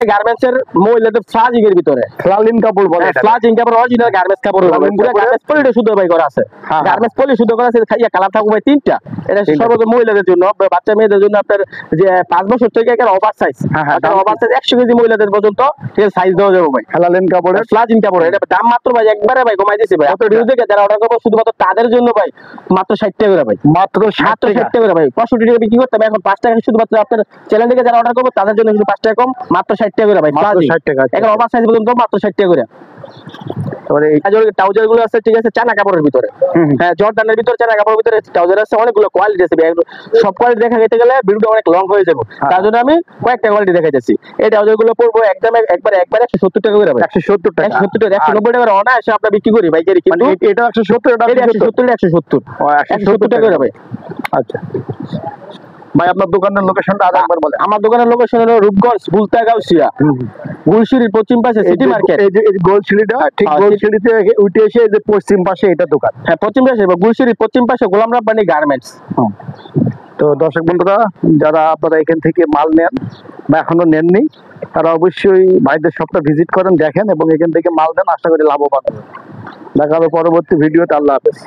Garments এর মহিলাদের ফ্লাজিং এর ভিতরে ফ্লালিন কাপড় বলে এটা। ফ্লাজিং কাপড় অরিজিনাল গার্মেন্টস কাপড় হবে পুরো গার্মেন্টস পলিটা শুদ্ধ ভাই করা আছে হ্যাঁ, গার্মেন্টস পলি শুদ্ধ করা আছে খাইয়া কালার থাকবে ভাই তিনটা এটা তিনটা। সর্বত মহিলাদের জন্য বাচ্চা মেয়েদের জন্য আপনার যে 5 বছর থেকে একটা ওভার সাইজ হ্যাঁ, হ্যাঁ, ওভার সাইজ 100 কেজি মহিলাদের পর্যন্ত ঠিক সাইজ দেওয়া যাবে ভাই ফ্লালিন কাপড়ের ফ্লাজিং কাপড় এটা দাম মাত্র ভাই একবারে ভাই কমাই দিয়েছি ভাই আপনার রিভিউ থেকে যারা অর্ডার করবে শুধুমাত্র তাদের জন্য ভাই মাত্র 60 টাকা করে ভাই মাত্র 60 মাত্র 60 টাকা। টাকা করে ভাই 65 টাকা বিক্রি করতে হবে এখন 5 টাকা শুধুমাত্র আপনার চ্যানেল থেকে যারা অর্ডার করবে তাদের জন্য শুধু 5 টাকা কম মাত্র 60 টাকা করে ভাই মাত্র 60 টাকা। এখন ওভার সাইজ পর্যন্ত মাত্র 60 টাকা করে তারপরে এই ট্রাউজার গুলো আছে ঠিক আছে চায়না কাপড়ের ভিতরে হ্যাঁ জর্দানের ভিতরে চায়না কাপড়ের ভিতরে ট্রাউজার আছে অনেকগুলো কোয়ালিটি আছে সব কোয়ালিটি দেখা যেতে গেলে ভিডিওটা অনেক লং হয়ে যাবে তার জন্য আমি কয়েকটা কোয়ালিটি দেখাইতেছি এই ট্রাউজার গুলো পড়বো একদম একবারে 170 টাকা করে ভাই 170 টাকা। 170 টাকা 190 টাকা অনায়াসে আমরা বিক্রি করি ভাই কিন্তু মানে এটা 170 এটা 170 170 170 টাকা করে ভাই আচ্ছা ভাই আপনার দোকানের লোকেশনটা আরেকবার বলেন। আমার দোকানের লোকেশন হলো রূপগঞ্জ বুলতা গাউসিয়া গুলশিরির পশ্চিম পাশে সিটি মার্কেট এই যে গোলশিড়িটা ঠিক হ্যাঁ, গোলশিড়িতে উঠে এসে এই যে পশ্চিম পাশে এটা দোকান। হ্যাঁ পশ্চিম পাশে গুলশিরির পশ্চিম পাশে গোলাম রাব্বানি গার্মেন্টস তো দর্শক বন্ধুরা যারা আপনারা এখান থেকে মাল নেন বা এখনো নেননি তারা অবশ্যই ভাইদের শপটা ভিজিট করেন দেখেন এবং এখান থেকে মাল দেন আশা করি লাভবান হবেন। দেখা হবে পরবর্তী ভিডিওতে। আল্লাহ হাফেজ।